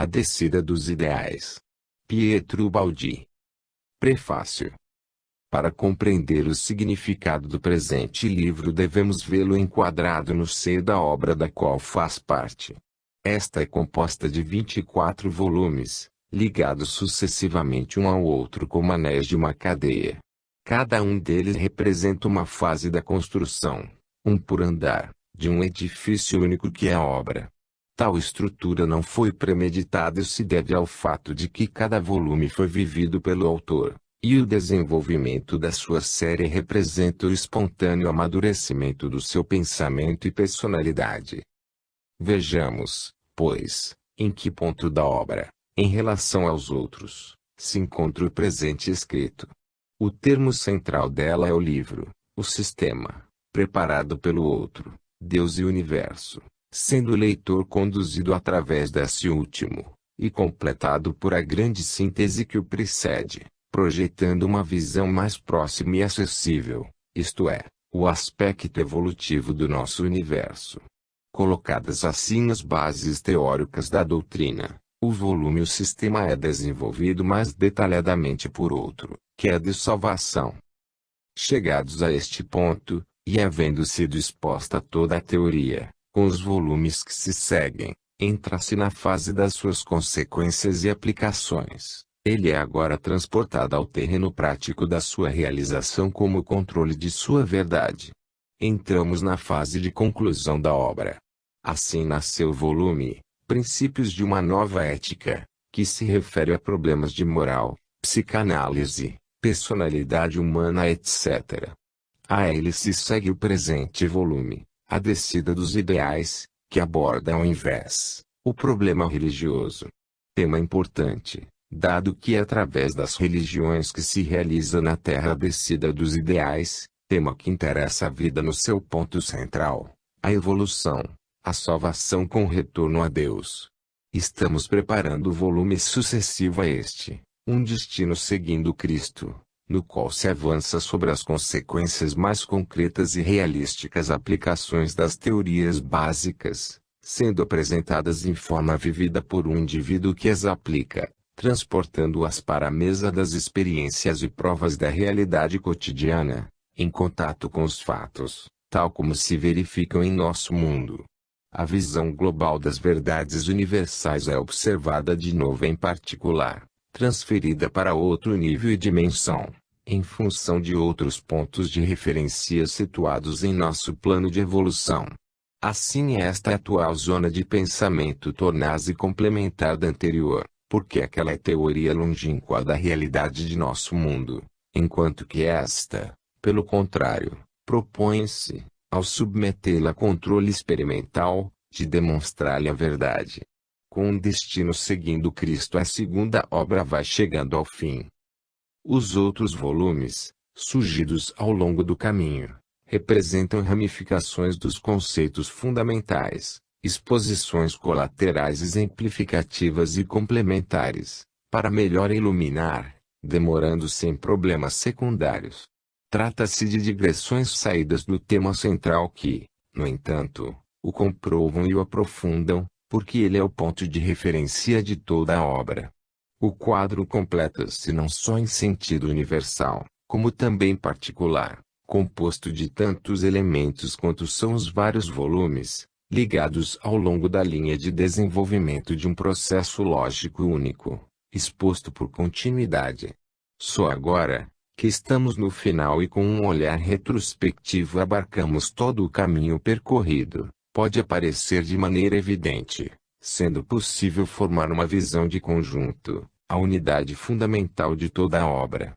A Descida dos Ideais. Pietro Baldi. Prefácio. Para compreender o significado do presente livro devemos vê-lo enquadrado no seio da obra da qual faz parte. Esta é composta de 24 volumes, ligados sucessivamente um ao outro como anéis de uma cadeia. Cada um deles representa uma fase da construção, por andar, de um edifício único que é a obra. Tal estrutura não foi premeditada e se deve ao fato de que cada volume foi vivido pelo autor, e o desenvolvimento da sua série representa o espontâneo amadurecimento do seu pensamento e personalidade. Vejamos, pois, em que ponto da obra, em relação aos outros, se encontra o presente escrito. O termo central dela é o livro, o sistema, preparado pelo outro, Deus e o universo, sendo o leitor conduzido através desse último, e completado por a grande síntese que o precede, projetando uma visão mais próxima e acessível, isto é, o aspecto evolutivo do nosso universo. Colocadas assim as bases teóricas da doutrina, o volume e o sistema é desenvolvido mais detalhadamente por outro, que é a de salvação. Chegados a este ponto, e havendo sido exposta toda a teoria, com os volumes que se seguem, entra-se na fase das suas consequências e aplicações. Ele é agora transportado ao terreno prático da sua realização como controle de sua verdade. Entramos na fase de conclusão da obra. Assim nasceu o volume, Princípios de uma Nova Ética, que se refere a problemas de moral, psicanálise, personalidade humana etc. A ele se segue o presente volume, A Descida dos Ideais, que aborda ao invés, o problema religioso. Tema importante, dado que é através das religiões que se realiza na Terra a descida dos ideais, tema que interessa a vida no seu ponto central, a evolução, a salvação com retorno a Deus. Estamos preparando o volume sucessivo a este, Um Destino Seguindo Cristo, no qual se avança sobre as consequências mais concretas e realísticas aplicações das teorias básicas, sendo apresentadas em forma vivida por um indivíduo que as aplica, transportando-as para a mesa das experiências e provas da realidade cotidiana, em contato com os fatos, tal como se verificam em nosso mundo. A visão global das verdades universais é observada de novo em particular, transferida para outro nível e dimensão, em função de outros pontos de referência situados em nosso plano de evolução. Assim esta atual zona de pensamento torna-se complementar da anterior, porque aquela é teoria longínqua da realidade de nosso mundo, enquanto que esta, pelo contrário, propõe-se, ao submetê-la a controle experimental, de demonstrar-lhe a verdade. Com um destino seguindo Cristo a segunda obra vai chegando ao fim. Os outros volumes, surgidos ao longo do caminho, representam ramificações dos conceitos fundamentais, exposições colaterais exemplificativas e complementares, para melhor iluminar, demorando-se em problemas secundários. Trata-se de digressões saídas do tema central que, no entanto, o comprovam e o aprofundam, porque ele é o ponto de referência de toda a obra. O quadro completa-se não só em sentido universal, como também particular, composto de tantos elementos quanto são os vários volumes, ligados ao longo da linha de desenvolvimento de um processo lógico único, exposto por continuidade. Só agora, que estamos no final e com um olhar retrospectivo abarcamos todo o caminho percorrido, pode aparecer de maneira evidente, sendo possível formar uma visão de conjunto, a unidade fundamental de toda a obra.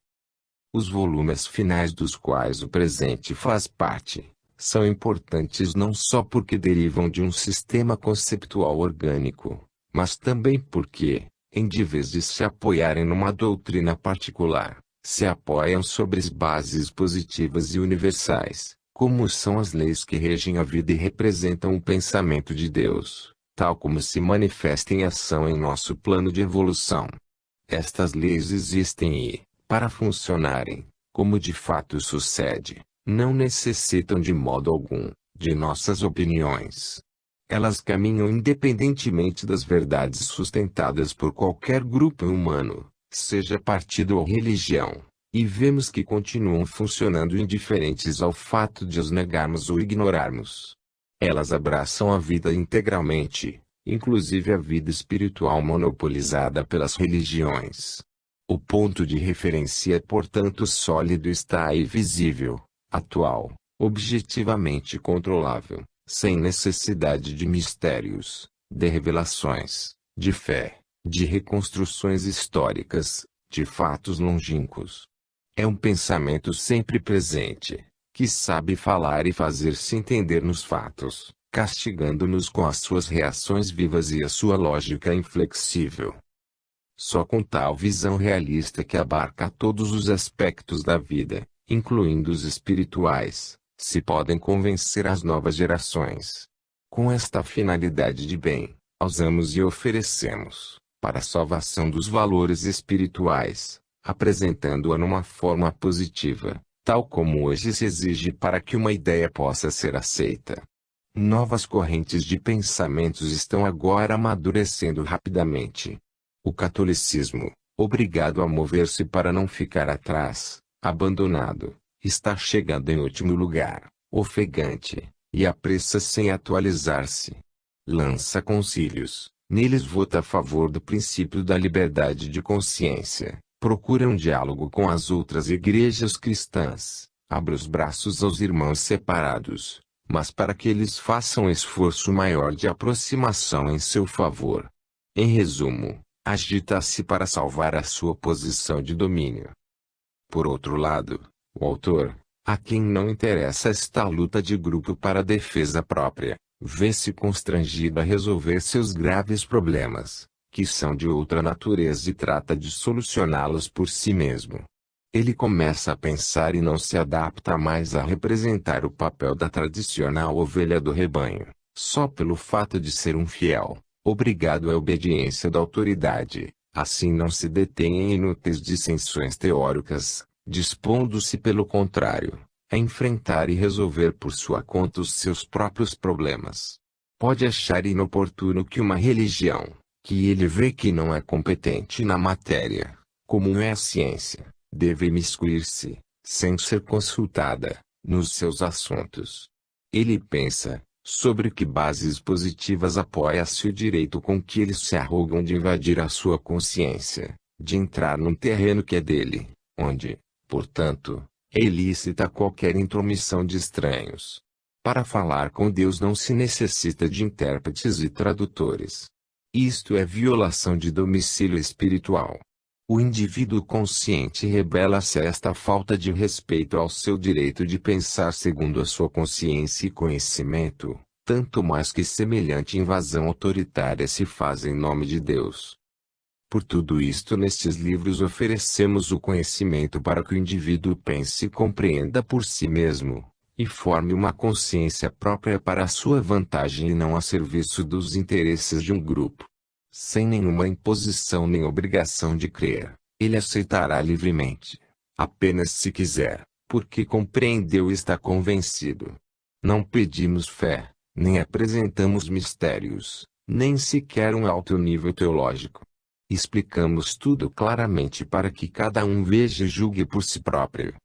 Os volumes finais dos quais o presente faz parte, são importantes não só porque derivam de um sistema conceptual orgânico, mas também porque, em vez de se apoiarem numa doutrina particular, se apoiam sobre as bases positivas e universais, como são as leis que regem a vida e representam o pensamento de Deus, tal como se manifesta em ação em nosso plano de evolução. Estas leis existem e, para funcionarem, como de fato sucede, não necessitam de modo algum, de nossas opiniões. Elas caminham independentemente das verdades sustentadas por qualquer grupo humano, seja partido ou religião, e vemos que continuam funcionando indiferentes ao fato de os negarmos ou ignorarmos. Elas abraçam a vida integralmente, inclusive a vida espiritual monopolizada pelas religiões. O ponto de referência é portanto sólido, está aí visível, atual, objetivamente controlável, sem necessidade de mistérios, de revelações, de fé, de reconstruções históricas, de fatos longínquos. É um pensamento sempre presente, que sabe falar e fazer-se entender nos fatos, castigando-nos com as suas reações vivas e a sua lógica inflexível. Só com tal visão realista que abarca todos os aspectos da vida, incluindo os espirituais, se podem convencer as novas gerações. Com esta finalidade de bem, usamos e oferecemos, para a salvação dos valores espirituais, apresentando-a numa forma positiva, tal como hoje se exige para que uma ideia possa ser aceita. Novas correntes de pensamentos estão agora amadurecendo rapidamente. O catolicismo, obrigado a mover-se para não ficar atrás, abandonado, está chegando em último lugar, ofegante, e apressa-se em atualizar-se. Lança concílios, neles vota a favor do princípio da liberdade de consciência, procura um diálogo com as outras igrejas cristãs, abre os braços aos irmãos separados, mas para que eles façam esforço maior de aproximação em seu favor. Em resumo, agita-se para salvar a sua posição de domínio. Por outro lado, o autor, a quem não interessa esta luta de grupo para a defesa própria, vê-se constrangido a resolver seus graves problemas, que são de outra natureza, e trata de solucioná-los por si mesmo. Ele começa a pensar e não se adapta mais a representar o papel da tradicional ovelha do rebanho, só pelo fato de ser um fiel, obrigado à obediência da autoridade. Assim não se detém em inúteis dissensões teóricas, dispondo-se pelo contrário, a enfrentar e resolver por sua conta os seus próprios problemas. Pode achar inoportuno que uma religião, que ele vê que não é competente na matéria, como é a ciência, deve imiscuir-se, sem ser consultada, nos seus assuntos. Ele pensa, sobre que bases positivas apoia-se o direito com que eles se arrogam de invadir a sua consciência, de entrar num terreno que é dele, onde, portanto, é ilícita qualquer intromissão de estranhos. Para falar com Deus não se necessita de intérpretes e tradutores. Isto é violação de domicílio espiritual. O indivíduo consciente rebela-se a esta falta de respeito ao seu direito de pensar segundo a sua consciência e conhecimento, tanto mais que semelhante invasão autoritária se faz em nome de Deus. Por tudo isto, nestes livros oferecemos o conhecimento para que o indivíduo pense e compreenda por si mesmo, e forme uma consciência própria para a sua vantagem e não a serviço dos interesses de um grupo. Sem nenhuma imposição nem obrigação de crer, ele aceitará livremente, apenas se quiser, porque compreendeu e está convencido. Não pedimos fé, nem apresentamos mistérios, nem sequer um alto nível teológico. Explicamos tudo claramente para que cada um veja e julgue por si próprio.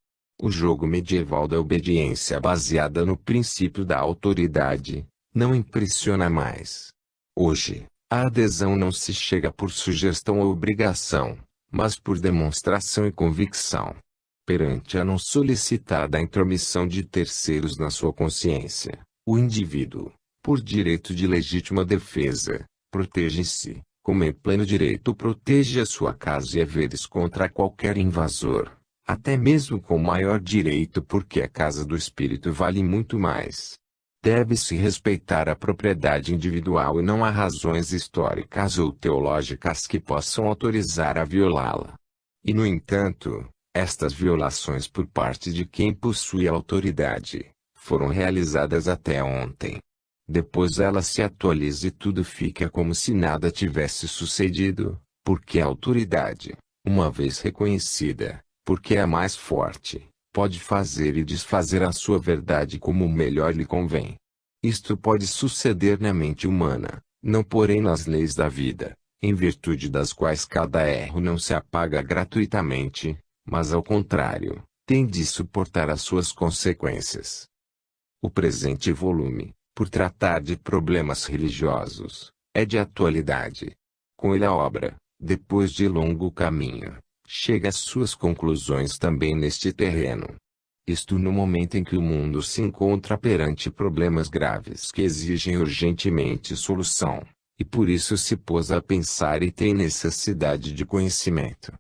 O jogo medieval da obediência baseada no princípio da autoridade, não impressiona mais. Hoje, a adesão não se chega por sugestão ou obrigação, mas por demonstração e convicção. Perante a não solicitada intromissão de terceiros na sua consciência, o indivíduo, por direito de legítima defesa, protege-se, como em pleno direito protege a sua casa e haveres contra qualquer invasor, até mesmo com maior direito, porque a casa do espírito vale muito mais. Deve-se respeitar a propriedade individual e não há razões históricas ou teológicas que possam autorizar a violá-la. E no entanto, estas violações por parte de quem possui a autoridade, foram realizadas até ontem. Depois ela se atualiza e tudo fica como se nada tivesse sucedido, porque a autoridade, uma vez reconhecida, porque é a mais forte, pode fazer e desfazer a sua verdade como melhor lhe convém. Isto pode suceder na mente humana, não porém nas leis da vida, em virtude das quais cada erro não se apaga gratuitamente, mas ao contrário, tem de suportar as suas consequências. O presente volume, por tratar de problemas religiosos, é de atualidade. Com ele a obra, depois de longo caminho, chega às suas conclusões também neste terreno. Isto no momento em que o mundo se encontra perante problemas graves que exigem urgentemente solução, e por isso se pôs a pensar e tem necessidade de conhecimento.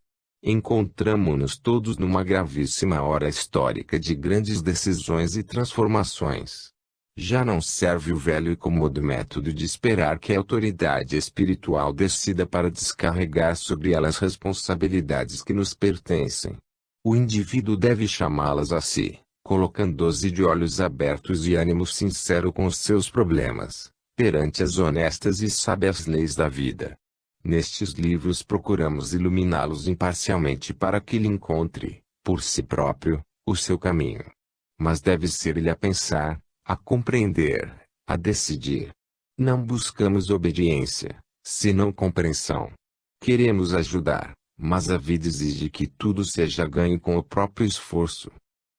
Encontramo-nos todos numa gravíssima hora histórica de grandes decisões e transformações. Já não serve o velho e cômodo método de esperar que a autoridade espiritual decida para descarregar sobre ela as responsabilidades que nos pertencem. O indivíduo deve chamá-las a si, colocando-os de olhos abertos e ânimo sincero com os seus problemas, perante as honestas e sábias leis da vida. Nestes livros procuramos iluminá-los imparcialmente para que ele encontre, por si próprio, o seu caminho. Mas deve ser ele a pensar, a compreender, a decidir. Não buscamos obediência, senão compreensão. Queremos ajudar, mas a vida exige que tudo seja ganho com o próprio esforço.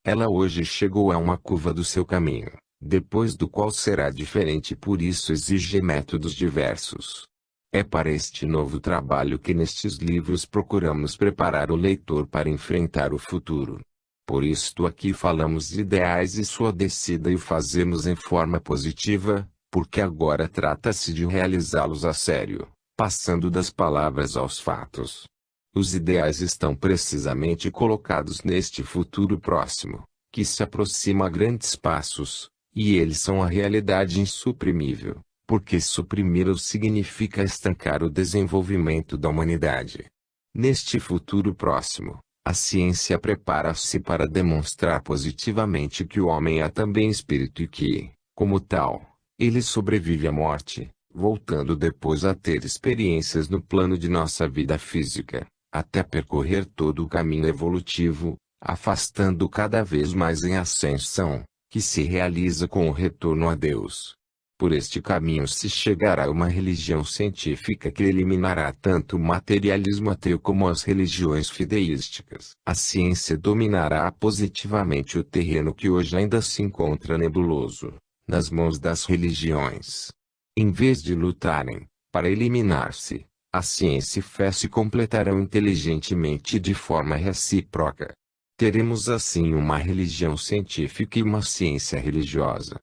Ela hoje chegou a uma curva do seu caminho, depois do qual será diferente, por isso exige métodos diversos. É para este novo trabalho que nestes livros procuramos preparar o leitor para enfrentar o futuro. Por isto aqui falamos de ideais e sua descida e o fazemos em forma positiva, porque agora trata-se de realizá-los a sério, passando das palavras aos fatos. Os ideais estão precisamente colocados neste futuro próximo, que se aproxima a grandes passos, e eles são a realidade insuprimível, porque suprimi-los significa estancar o desenvolvimento da humanidade. Neste futuro próximo, a ciência prepara-se para demonstrar positivamente que o homem é também espírito e que, como tal, ele sobrevive à morte, voltando depois a ter experiências no plano de nossa vida física, até percorrer todo o caminho evolutivo, afastando cada vez mais em ascensão, que se realiza com o retorno a Deus. Por este caminho se chegará a uma religião científica que eliminará tanto o materialismo ateu como as religiões fideísticas. A ciência dominará positivamente o terreno que hoje ainda se encontra nebuloso, nas mãos das religiões. Em vez de lutarem, para eliminar-se, a ciência e fé se completarão inteligentemente de forma recíproca. Teremos assim uma religião científica e uma ciência religiosa.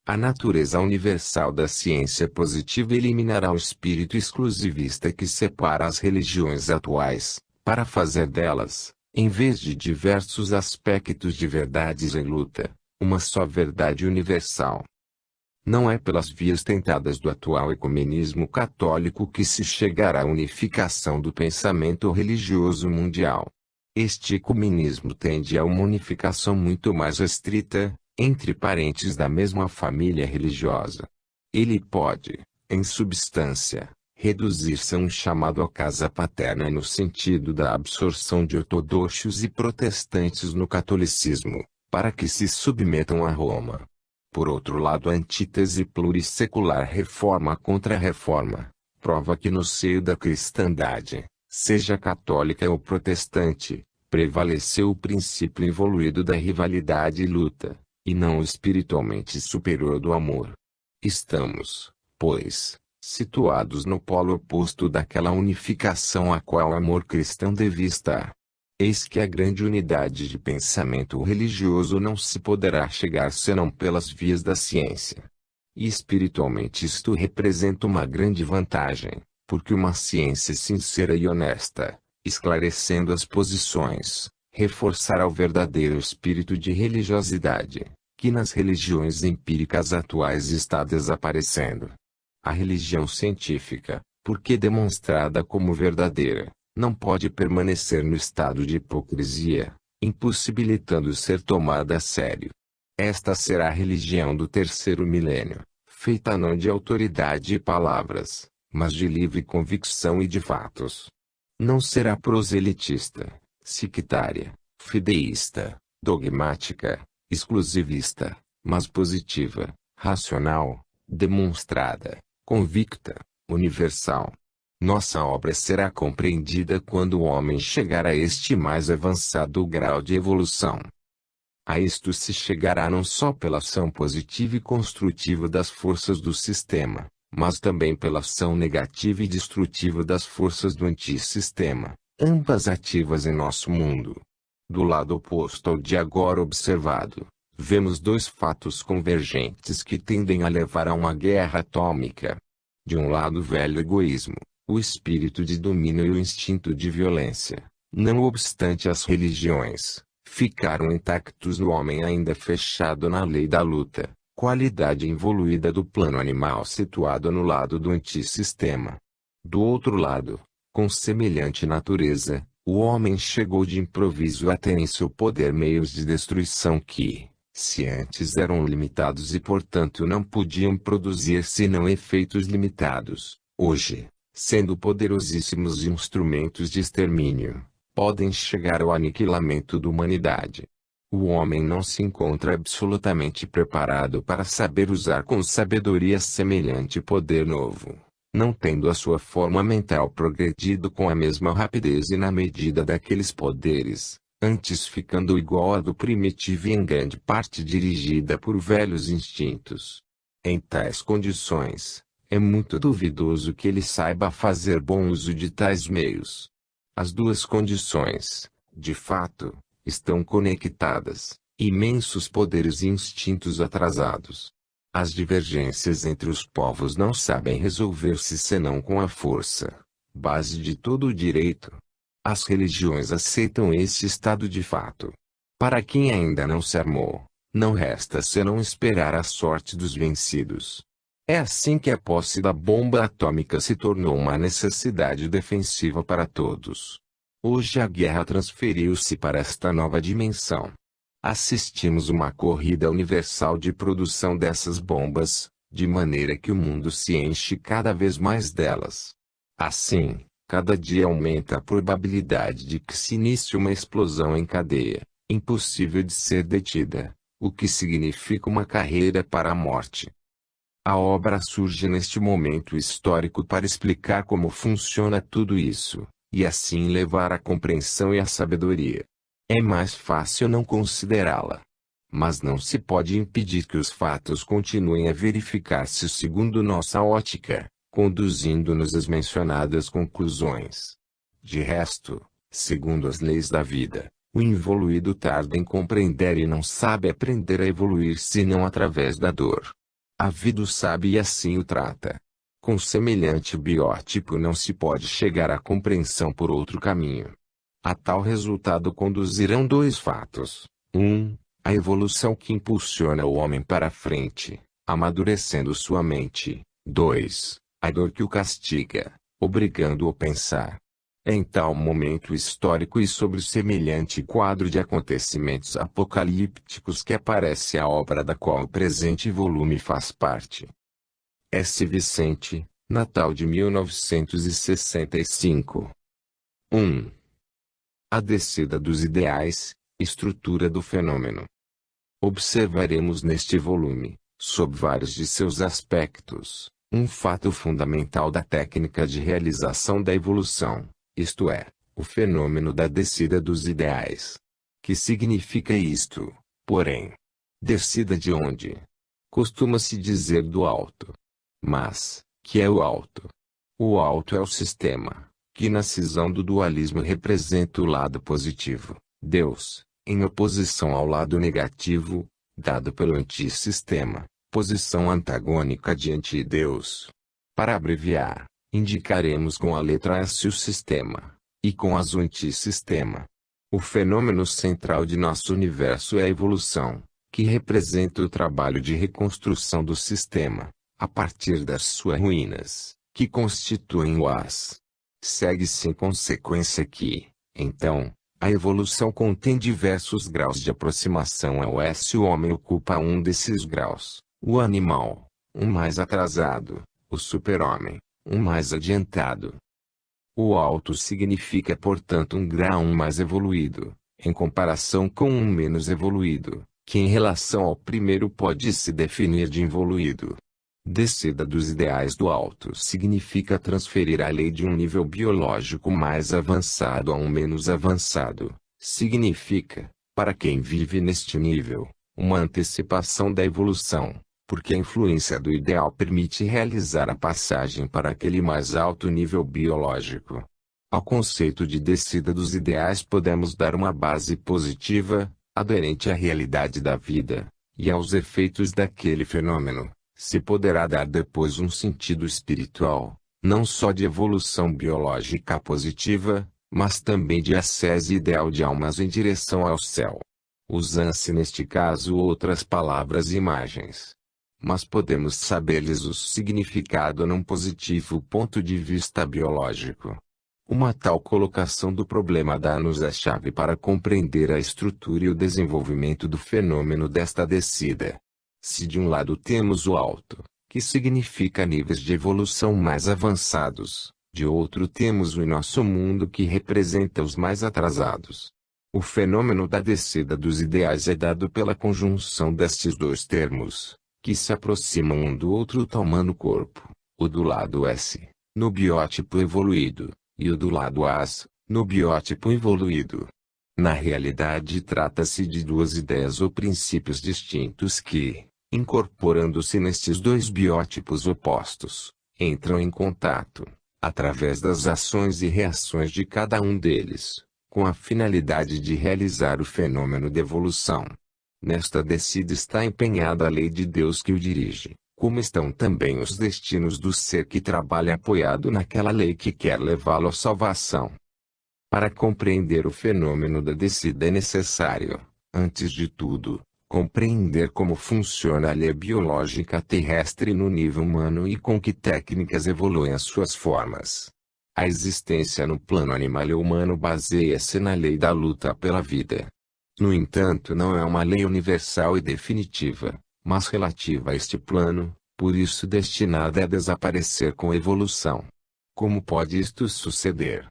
A natureza universal da ciência positiva eliminará o espírito exclusivista que separa as religiões atuais, para fazer delas, em vez de diversos aspectos de verdades em luta, uma só verdade universal. Não é pelas vias tentadas do atual ecumenismo católico que se chegará à unificação do pensamento religioso mundial. Este ecumenismo tende a uma unificação muito mais restrita, entre parentes da mesma família religiosa. Ele pode, em substância, reduzir-se a um chamado à casa paterna no sentido da absorção de ortodoxos e protestantes no catolicismo, para que se submetam a Roma. Por outro lado, a antítese plurissecular reforma contra reforma, prova que no seio da cristandade, seja católica ou protestante, prevaleceu o princípio evoluído da rivalidade e luta, e não o espiritualmente superior do amor. Estamos, pois, situados no polo oposto daquela unificação a qual o amor cristão devia estar. Eis que a grande unidade de pensamento religioso não se poderá chegar senão pelas vias da ciência. E espiritualmente isto representa uma grande vantagem, porque uma ciência sincera e honesta, esclarecendo as posições, reforçará o verdadeiro espírito de religiosidade, que nas religiões empíricas atuais está desaparecendo. A religião científica, porque demonstrada como verdadeira, não pode permanecer no estado de hipocrisia, impossibilitando ser tomada a sério. Esta será a religião do terceiro milênio, feita não de autoridade e palavras, mas de livre convicção e de fatos. Não será proselitista, sectária, fideísta, dogmática, exclusivista, mas positiva, racional, demonstrada, convicta, universal. Nossa obra será compreendida quando o homem chegar a este mais avançado grau de evolução. A isto se chegará não só pela ação positiva e construtiva das forças do sistema, mas também pela ação negativa e destrutiva das forças do antissistema, ambas ativas em nosso mundo. Do lado oposto ao de agora observado, vemos dois fatos convergentes que tendem a levar a uma guerra atômica. De um lado o velho egoísmo, o espírito de domínio e o instinto de violência. Não obstante as religiões, ficaram intactos no homem ainda fechado na lei da luta, qualidade evoluída do plano animal situado no lado do antissistema. Do outro lado, com semelhante natureza, o homem chegou de improviso a ter em seu poder meios de destruição que, se antes eram limitados e portanto não podiam produzir senão efeitos limitados, hoje, sendo poderosíssimos instrumentos de extermínio, podem chegar ao aniquilamento da humanidade. O homem não se encontra absolutamente preparado para saber usar com sabedoria semelhante poder novo, não tendo a sua forma mental progredido com a mesma rapidez e na medida daqueles poderes, antes ficando igual à do primitivo e em grande parte dirigida por velhos instintos. Em tais condições, é muito duvidoso que ele saiba fazer bom uso de tais meios. As duas condições, de fato, estão conectadas, imensos poderes e instintos atrasados. As divergências entre os povos não sabem resolver-se senão com a força, base de todo o direito. As religiões aceitam esse estado de fato. Para quem ainda não se armou, não resta senão esperar a sorte dos vencidos. É assim que a posse da bomba atômica se tornou uma necessidade defensiva para todos. Hoje a guerra transferiu-se para esta nova dimensão. Assistimos uma corrida universal de produção dessas bombas, de maneira que o mundo se enche cada vez mais delas. Assim, cada dia aumenta a probabilidade de que se inicie uma explosão em cadeia, impossível de ser detida, o que significa uma carreira para a morte. A obra surge neste momento histórico para explicar como funciona tudo isso, e assim levar a compreensão e a sabedoria. É mais fácil não considerá-la. Mas não se pode impedir que os fatos continuem a verificar-se segundo nossa ótica, conduzindo-nos às mencionadas conclusões. De resto, segundo as leis da vida, o involuído tarda em compreender e não sabe aprender a evoluir senão através da dor. A vida o sabe e assim o trata. Com semelhante biótipo não se pode chegar à compreensão por outro caminho. A tal resultado conduzirão dois fatos. A evolução que impulsiona o homem para a frente, amadurecendo sua mente. 2. A dor que o castiga, obrigando-o a pensar. É em tal momento histórico e sobre semelhante quadro de acontecimentos apocalípticos que aparece a obra da qual o presente volume faz parte. S. Vicente, Natal de 1965. 1. A descida dos ideais, estrutura do fenômeno. Observaremos neste volume, sob vários de seus aspectos, um fato fundamental da técnica de realização da evolução, isto é, o fenômeno da descida dos ideais. Que significa isto, porém? Descida de onde? Costuma-se dizer do alto. Mas, que é o alto? O alto é o sistema, que na cisão do dualismo representa o lado positivo, Deus, em oposição ao lado negativo, dado pelo antissistema, posição antagônica diante de Deus. Para abreviar, indicaremos com a letra S o sistema, e com azul o antissistema. O fenômeno central de nosso universo é a evolução, que representa o trabalho de reconstrução do sistema, a partir das suas ruínas, que constituem o as. Segue-se em consequência que, então, a evolução contém diversos graus de aproximação ao S. O homem ocupa um desses graus, o animal, um mais atrasado, o super-homem, um mais adiantado. O alto significa portanto um grau mais evoluído, em comparação com um menos evoluído, que em relação ao primeiro pode se definir de involuído. Descida dos ideais do alto significa transferir a lei de um nível biológico mais avançado a um menos avançado. Significa, para quem vive neste nível, uma antecipação da evolução, porque a influência do ideal permite realizar a passagem para aquele mais alto nível biológico. Ao conceito de descida dos ideais podemos dar uma base positiva, aderente à realidade da vida, e aos efeitos daquele fenômeno. Se poderá dar depois um sentido espiritual, não só de evolução biológica positiva, mas também de ascese ideal de almas em direção ao céu. Usam-se neste caso outras palavras e imagens. Mas podemos saber-lhes o significado num positivo ponto de vista biológico. Uma tal colocação do problema dá-nos a chave para compreender a estrutura e o desenvolvimento do fenômeno desta descida. Se de um lado temos o alto, que significa níveis de evolução mais avançados, de outro temos o nosso mundo que representa os mais atrasados. O fenômeno da descida dos ideais é dado pela conjunção destes dois termos, que se aproximam um do outro tomando corpo, o do lado S, no biótipo evoluído, e o do lado AS, no biótipo involuído. Na realidade trata-se de duas ideias ou princípios distintos que, incorporando-se nestes dois biótipos opostos, entram em contato, através das ações e reações de cada um deles, com a finalidade de realizar o fenômeno de evolução. Nesta descida está empenhada a lei de Deus que o dirige, como estão também os destinos do ser que trabalha apoiado naquela lei que quer levá-lo à salvação. Para compreender o fenômeno da descida é necessário, antes de tudo, compreender como funciona a lei biológica terrestre no nível humano e com que técnicas evoluem as suas formas. A existência no plano animal e humano baseia-se na lei da luta pela vida. No entanto, não é uma lei universal e definitiva, mas relativa a este plano, por isso destinada a desaparecer com a evolução. Como pode isto suceder?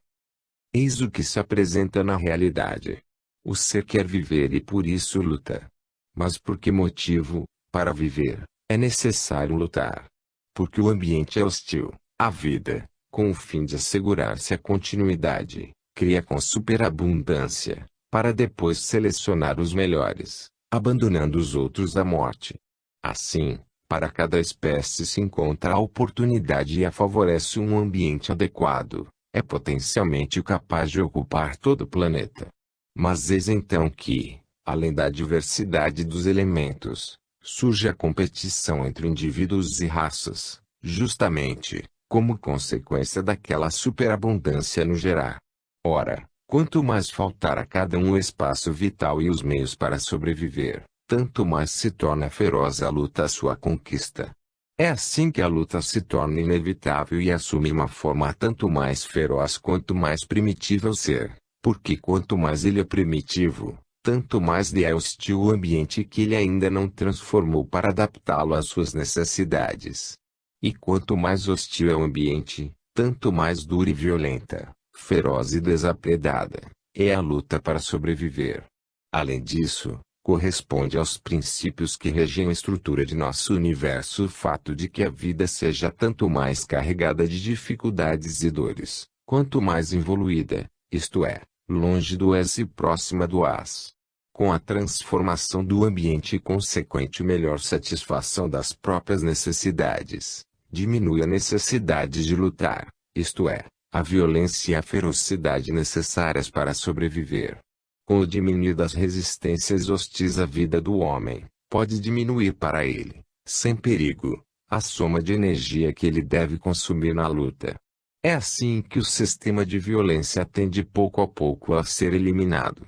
Eis o que se apresenta na realidade. O ser quer viver e por isso luta. Mas por que motivo? Para viver, é necessário lutar. Porque o ambiente é hostil, à vida, com o fim de assegurar-se a continuidade, cria com superabundância, para depois selecionar os melhores, abandonando os outros à morte. Assim, para cada espécie se encontra a oportunidade e a favorece um ambiente adequado, é potencialmente capaz de ocupar todo o planeta. Mas eis então que, além da diversidade dos elementos, surge a competição entre indivíduos e raças, justamente, como consequência daquela superabundância no gerar. Ora, quanto mais faltar a cada um o espaço vital e os meios para sobreviver, tanto mais se torna feroz a luta à sua conquista. É assim que a luta se torna inevitável e assume uma forma tanto mais feroz quanto mais primitiva o ser, porque quanto mais ele é primitivo, tanto mais lhe é hostil o ambiente que ele ainda não transformou para adaptá-lo às suas necessidades. E quanto mais hostil é o ambiente, tanto mais dura e violenta, feroz e desapredada, é a luta para sobreviver. Além disso, corresponde aos princípios que regem a estrutura de nosso universo o fato de que a vida seja tanto mais carregada de dificuldades e dores, quanto mais evoluída, isto é, longe do S e próxima do AS. Com a transformação do ambiente e consequente melhor satisfação das próprias necessidades, diminui a necessidade de lutar, isto é, a violência e a ferocidade necessárias para sobreviver. Com o diminuir das resistências hostis à vida do homem, pode diminuir para ele, sem perigo, a soma de energia que ele deve consumir na luta. É assim que o sistema de violência tende pouco a pouco a ser eliminado.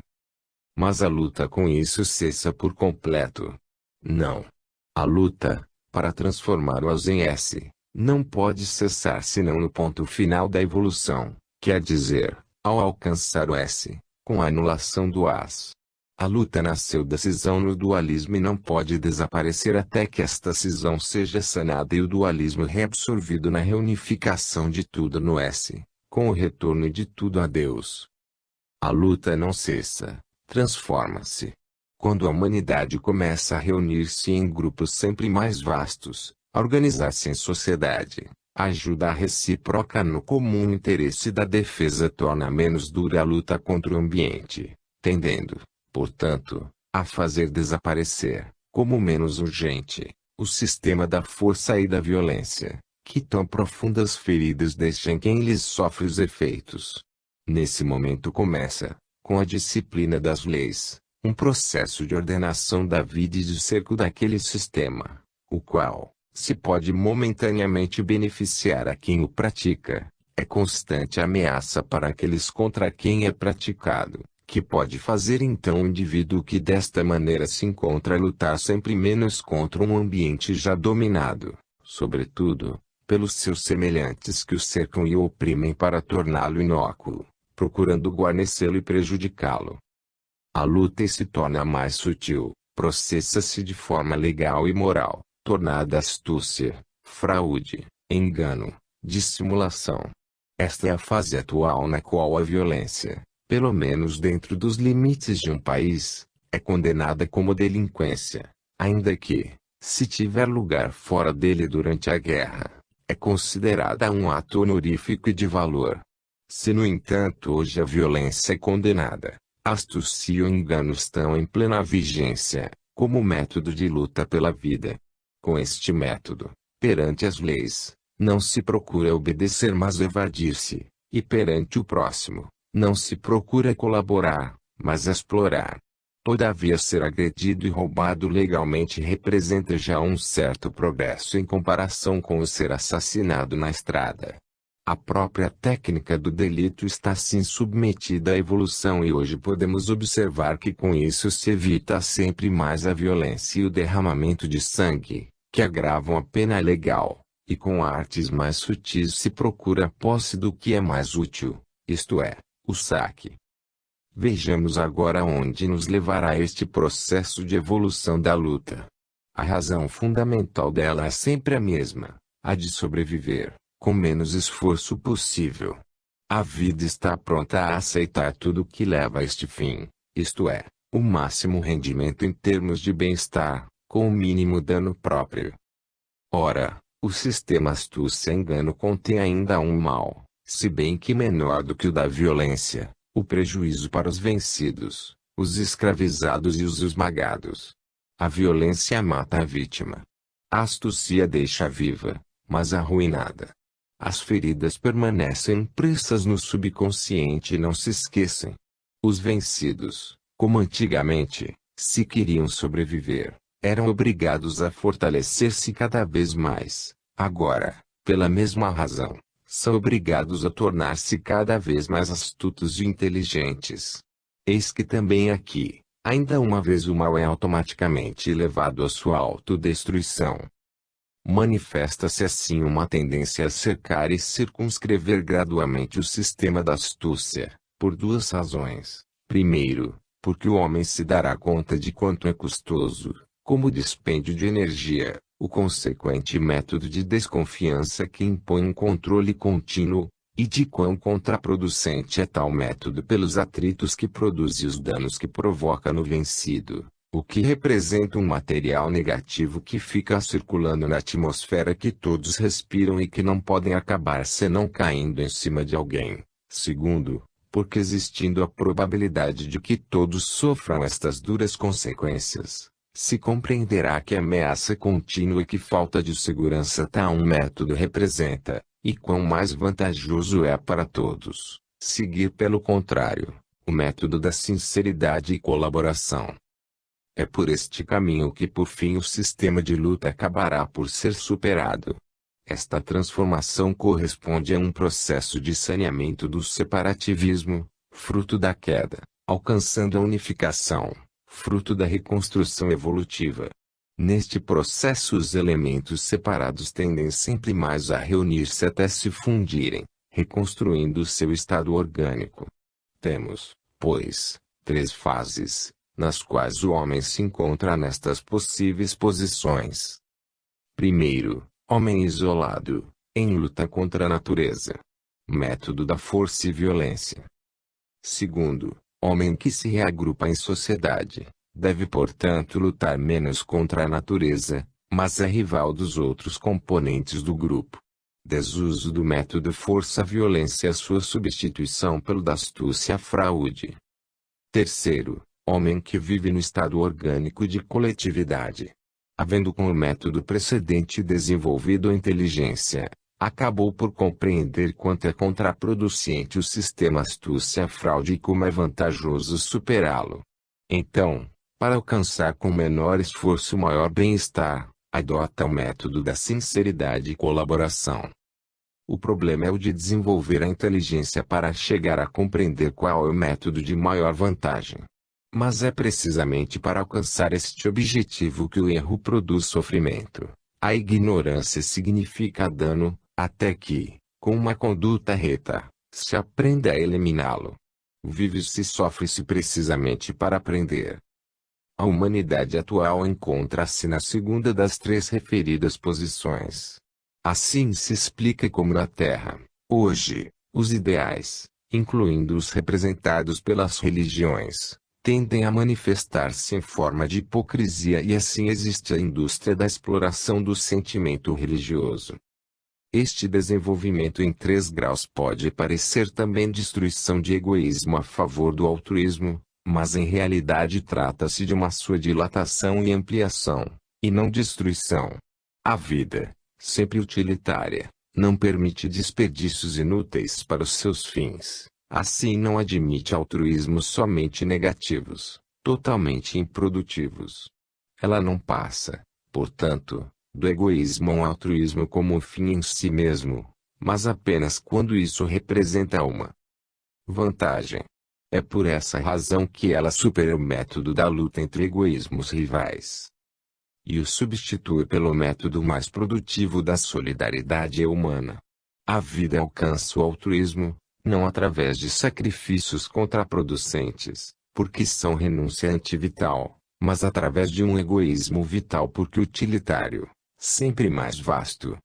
Mas a luta com isso cessa por completo. Não. A luta, para transformar o AS em S, não pode cessar senão no ponto final da evolução, quer dizer, ao alcançar o S, com a anulação do AS. A luta nasceu da cisão no dualismo e não pode desaparecer até que esta cisão seja sanada e o dualismo reabsorvido na reunificação de tudo no S, com o retorno de tudo a Deus. A luta não cessa, transforma-se. Quando a humanidade começa a reunir-se em grupos sempre mais vastos, a organizar-se em sociedade, a ajuda recíproca no comum interesse da defesa torna menos dura a luta contra o ambiente, tendendo, portanto, a fazer desaparecer, como menos urgente, o sistema da força e da violência, que tão profundas feridas deixam quem lhes sofre os efeitos. Nesse momento começa, com a disciplina das leis, um processo de ordenação da vida e de cerco daquele sistema, o qual, se pode momentaneamente beneficiar a quem o pratica, é constante ameaça para aqueles contra quem é praticado, que pode fazer então o indivíduo que desta maneira se encontra a lutar sempre menos contra um ambiente já dominado, sobretudo, pelos seus semelhantes que o cercam e o oprimem para torná-lo inócuo, procurando guarnecê-lo e prejudicá-lo. A luta se torna mais sutil, processa-se de forma legal e moral, tornada astúcia, fraude, engano, dissimulação. Esta é a fase atual na qual a violência, pelo menos dentro dos limites de um país, é condenada como delinquência, ainda que, se tiver lugar fora dele durante a guerra, é considerada um ato honorífico e de valor. Se no entanto hoje a violência é condenada, a astúcia e o engano estão em plena vigência, como método de luta pela vida. Com este método, perante as leis, não se procura obedecer mas evadir-se, e perante o próximo, não se procura colaborar, mas explorar. Todavia ser agredido e roubado legalmente representa já um certo progresso em comparação com o ser assassinado na estrada. A própria técnica do delito está assim submetida à evolução e hoje podemos observar que com isso se evita sempre mais a violência e o derramamento de sangue, que agravam a pena legal, e com artes mais sutis se procura a posse do que é mais útil, isto é, o saque. Vejamos agora onde nos levará este processo de evolução da luta. A razão fundamental dela é sempre a mesma, a de sobreviver, com menos esforço possível. A vida está pronta a aceitar tudo que leva a este fim, isto é, o máximo rendimento em termos de bem-estar, com o mínimo dano próprio. Ora, o sistema astúcia-engano contém ainda um mal, se bem que menor do que o da violência, o prejuízo para os vencidos, os escravizados e os esmagados. A violência mata a vítima. A astúcia deixa viva, mas arruinada. As feridas permanecem impressas no subconsciente e não se esquecem. Os vencidos, como antigamente, se queriam sobreviver, eram obrigados a fortalecer-se cada vez mais. Agora, pela mesma razão, são obrigados a tornar-se cada vez mais astutos e inteligentes. Eis que também aqui, ainda uma vez o mal é automaticamente levado à sua autodestruição. Manifesta-se assim uma tendência a cercar e circunscrever gradualmente o sistema da astúcia, por duas razões. Primeiro, porque o homem se dará conta de quanto é custoso, como dispêndio de energia, o consequente método de desconfiança que impõe um controle contínuo, e de quão contraproducente é tal método pelos atritos que produz e os danos que provoca no vencido, o que representa um material negativo que fica circulando na atmosfera que todos respiram e que não podem acabar senão caindo em cima de alguém. Segundo, porque existindo a probabilidade de que todos sofram estas duras consequências, se compreenderá que ameaça contínua e que falta de segurança tal um método representa, e quão mais vantajoso é para todos, seguir pelo contrário, o método da sinceridade e colaboração. É por este caminho que por fim o sistema de luta acabará por ser superado. Esta transformação corresponde a um processo de saneamento do separativismo, fruto da queda, alcançando a unificação, fruto da reconstrução evolutiva. Neste processo os elementos separados tendem sempre mais a reunir-se até se fundirem, reconstruindo o seu estado orgânico. Temos, pois, três fases, nas quais o homem se encontra nestas possíveis posições. Primeiro, homem isolado, em luta contra a natureza. Método da força e violência. Segundo, homem que se reagrupa em sociedade. Deve portanto lutar menos contra a natureza, mas é rival dos outros componentes do grupo. Desuso do método força-violência e sua substituição pelo da astúcia-fraude. Terceiro, homem que vive no estado orgânico de coletividade. Havendo com o método precedente desenvolvido a inteligência, acabou por compreender quanto é contraproducente o sistema astúcia-fraude e como é vantajoso superá-lo. Então, para alcançar com menor esforço maior bem-estar, adota o método da sinceridade e colaboração. O problema é o de desenvolver a inteligência para chegar a compreender qual é o método de maior vantagem. Mas é precisamente para alcançar este objetivo que o erro produz sofrimento. A ignorância significa dano, até que, com uma conduta reta, se aprenda a eliminá-lo. Vive-se e sofre-se precisamente para aprender. A humanidade atual encontra-se na segunda das três referidas posições. Assim se explica como na Terra, hoje, os ideais, incluindo os representados pelas religiões, tendem a manifestar-se em forma de hipocrisia e assim existe a indústria da exploração do sentimento religioso. Este desenvolvimento em 3 graus pode parecer também destruição de egoísmo a favor do altruísmo, mas em realidade trata-se de uma sua dilatação e ampliação, e não destruição. A vida, sempre utilitária, não permite desperdícios inúteis para os seus fins, assim não admite altruísmos somente negativos, totalmente improdutivos. Ela não passa, portanto, do egoísmo ao altruísmo como um fim em si mesmo, mas apenas quando isso representa uma vantagem. É por essa razão que ela supera o método da luta entre egoísmos rivais e o substitui pelo método mais produtivo da solidariedade humana. A vida alcança o altruísmo, não através de sacrifícios contraproducentes, porque são renúncia antivital, mas através de um egoísmo vital porque utilitário, sempre mais vasto.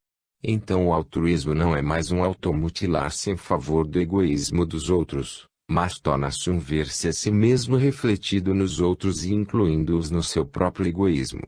Então o altruísmo não é mais um automutilar-se em favor do egoísmo dos outros, mas torna-se um ver-se a si mesmo refletido nos outros e incluindo-os no seu próprio egoísmo.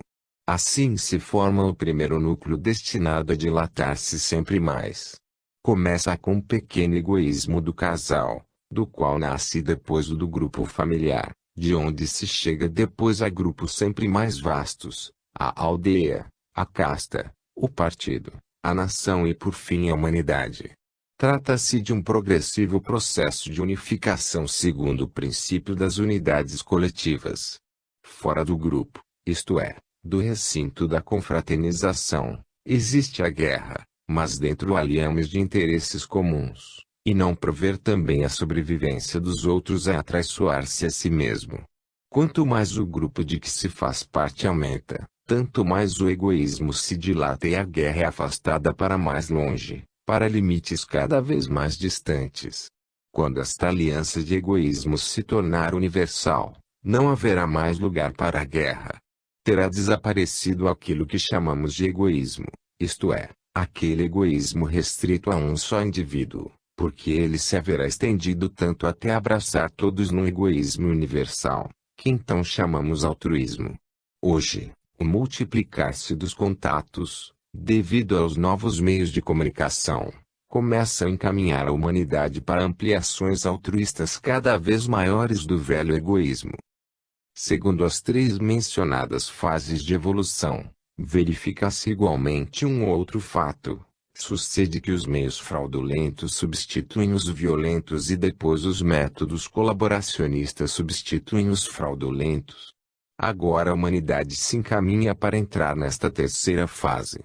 Assim se forma o primeiro núcleo destinado a dilatar-se sempre mais. Começa com o pequeno egoísmo do casal, do qual nasce depois o do grupo familiar, de onde se chega depois a grupos sempre mais vastos, a aldeia, a casta, o partido, a nação e por fim a humanidade. Trata-se de um progressivo processo de unificação segundo o princípio das unidades coletivas. Fora do grupo, isto é, do recinto da confraternização, existe a guerra, mas dentro há liames de interesses comuns, e não prover também a sobrevivência dos outros é atraiçoar-se a si mesmo. Quanto mais o grupo de que se faz parte aumenta, tanto mais o egoísmo se dilata e a guerra é afastada para mais longe, para limites cada vez mais distantes. Quando esta aliança de egoísmos se tornar universal, não haverá mais lugar para a guerra. Terá desaparecido aquilo que chamamos de egoísmo, isto é, aquele egoísmo restrito a um só indivíduo, porque ele se haverá estendido tanto até abraçar todos num egoísmo universal, que então chamamos altruísmo. Hoje, o multiplicar-se dos contatos, devido aos novos meios de comunicação, começa a encaminhar a humanidade para ampliações altruístas cada vez maiores do velho egoísmo. Segundo as 3 mencionadas fases de evolução, verifica-se igualmente um outro fato. Sucede que os meios fraudulentos substituem os violentos e depois os métodos colaboracionistas substituem os fraudulentos. Agora a humanidade se encaminha para entrar nesta terceira fase.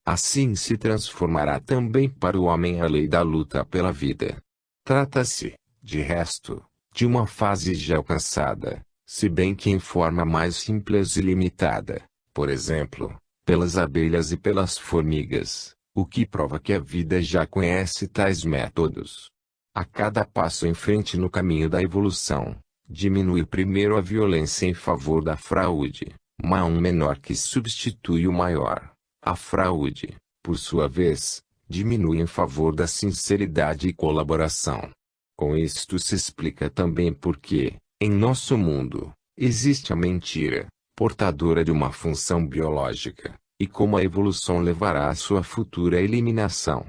Assim se transformará também para o homem a lei da luta pela vida. Trata-se, de resto, de uma fase já alcançada, se bem que em forma mais simples e limitada, por exemplo, pelas abelhas e pelas formigas, o que prova que a vida já conhece tais métodos. A cada passo em frente no caminho da evolução, diminui primeiro a violência em favor da fraude, um menor que substitui o maior. A fraude, por sua vez, diminui em favor da sinceridade e colaboração. Com isto se explica também porque, em nosso mundo, Existe a mentira, portadora de uma função biológica, e como a evolução levará à sua futura eliminação.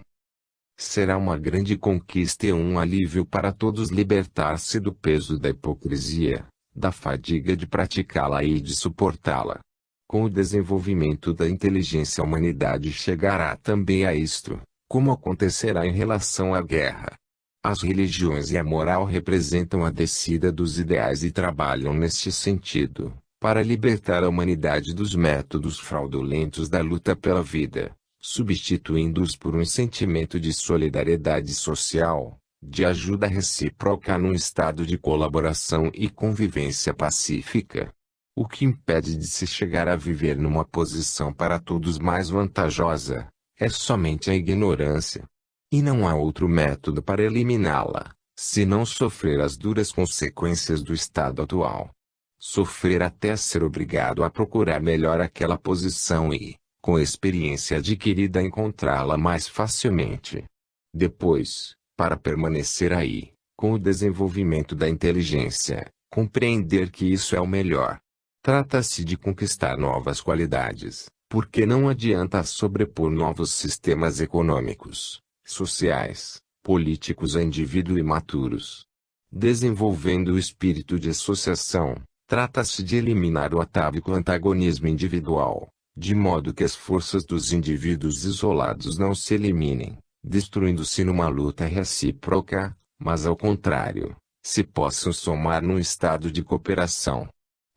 Será uma grande conquista e um alívio para todos libertar-se do peso da hipocrisia, da fadiga de praticá-la e de suportá-la. Com o desenvolvimento da inteligência, a humanidade chegará também a isto, como acontecerá em relação à guerra. As religiões e a moral representam a descida dos ideais e trabalham neste sentido, para libertar a humanidade dos métodos fraudulentos da luta pela vida, substituindo-os por um sentimento de solidariedade social, de ajuda recíproca num estado de colaboração e convivência pacífica. O que impede de se chegar a viver numa posição para todos mais vantajosa, é somente a ignorância. E não há outro método para eliminá-la, senão sofrer as duras consequências do estado atual. Sofrer até ser obrigado a procurar melhor aquela posição e, com a experiência adquirida, encontrá-la mais facilmente. Depois, para permanecer aí, com o desenvolvimento da inteligência, compreender que isso é o melhor. Trata-se de conquistar novas qualidades, porque não adianta sobrepor novos sistemas econômicos, sociais, políticos a indivíduos imaturos. Desenvolvendo o espírito de associação, trata-se de eliminar o atávico antagonismo individual, de modo que as forças dos indivíduos isolados não se eliminem, destruindo-se numa luta recíproca, mas ao contrário, se possam somar num estado de cooperação.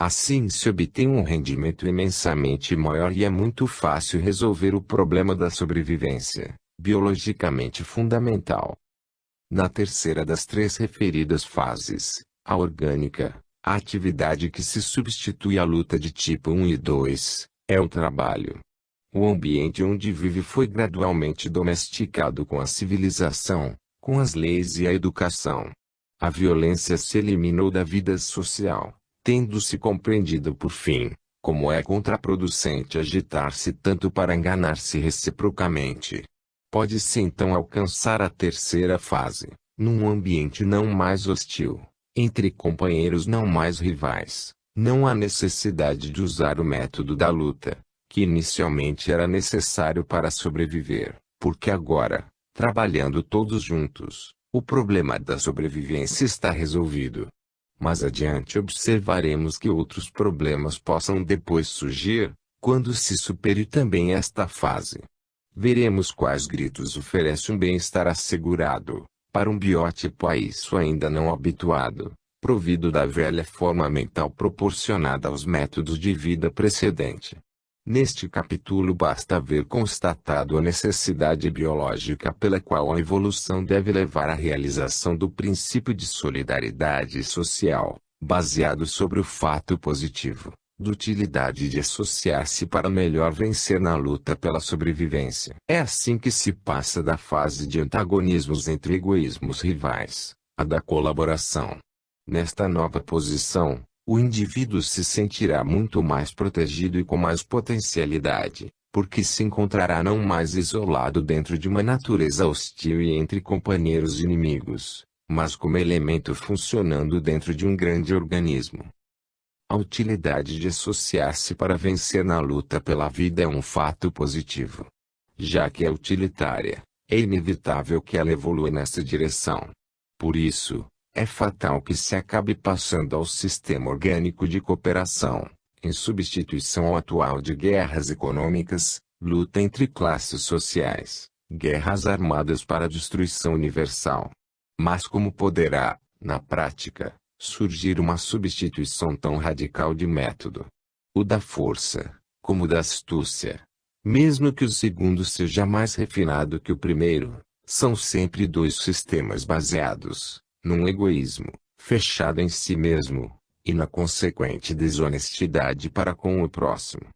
Assim se obtém um rendimento imensamente maior e é muito fácil resolver o problema da sobrevivência, biologicamente fundamental. Na terceira das três referidas fases, a orgânica, a atividade que se substitui à luta de tipo 1 e 2, é o trabalho. O ambiente onde vive foi gradualmente domesticado com a civilização, com as leis e a educação. A violência se eliminou da vida social, tendo-se compreendido por fim, como é contraproducente agitar-se tanto para enganar-se reciprocamente. Pode-se então alcançar a terceira fase, num ambiente não mais hostil, entre companheiros não mais rivais. Não há necessidade de usar o método da luta, que inicialmente era necessário para sobreviver, porque agora, trabalhando todos juntos, o problema da sobrevivência está resolvido. Mais adiante observaremos que outros problemas possam depois surgir, quando se supere também esta fase. Veremos quais gritos oferece um bem-estar assegurado, para um biótipo a isso ainda não habituado, provido da velha forma mental proporcionada aos métodos de vida precedente. Neste capítulo basta haver constatado a necessidade biológica pela qual a evolução deve levar à realização do princípio de solidariedade social, baseado sobre o fato positivo, de utilidade de associar-se para melhor vencer na luta pela sobrevivência. É assim que se passa da fase de antagonismos entre egoísmos rivais, à da colaboração. Nesta nova posição, o indivíduo se sentirá muito mais protegido e com mais potencialidade, porque se encontrará não mais isolado dentro de uma natureza hostil e entre companheiros inimigos, mas como elemento funcionando dentro de um grande organismo. A utilidade de associar-se para vencer na luta pela vida é um fato positivo. Já que é utilitária, é inevitável que ela evolua nessa direção. Por isso, é fatal que se acabe passando ao sistema orgânico de cooperação, em substituição ao atual de guerras econômicas, luta entre classes sociais, guerras armadas para a destruição universal. Mas como poderá, na prática, surgir uma substituição tão radical de método? O da força, como o da astúcia. Mesmo que o segundo seja mais refinado que o primeiro, são sempre dois sistemas baseados num egoísmo, fechado em si mesmo, e na consequente desonestidade para com o próximo.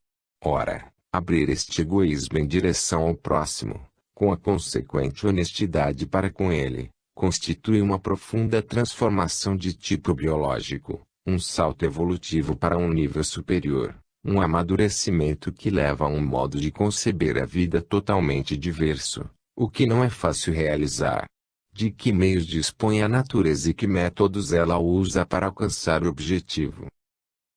Ora, abrir este egoísmo em direção ao próximo, com a consequente honestidade para com ele, constitui uma profunda transformação de tipo biológico, um salto evolutivo para um nível superior, um amadurecimento que leva a um modo de conceber a vida totalmente diverso, o que não é fácil realizar. De que meios dispõe a natureza e que métodos ela usa para alcançar o objetivo?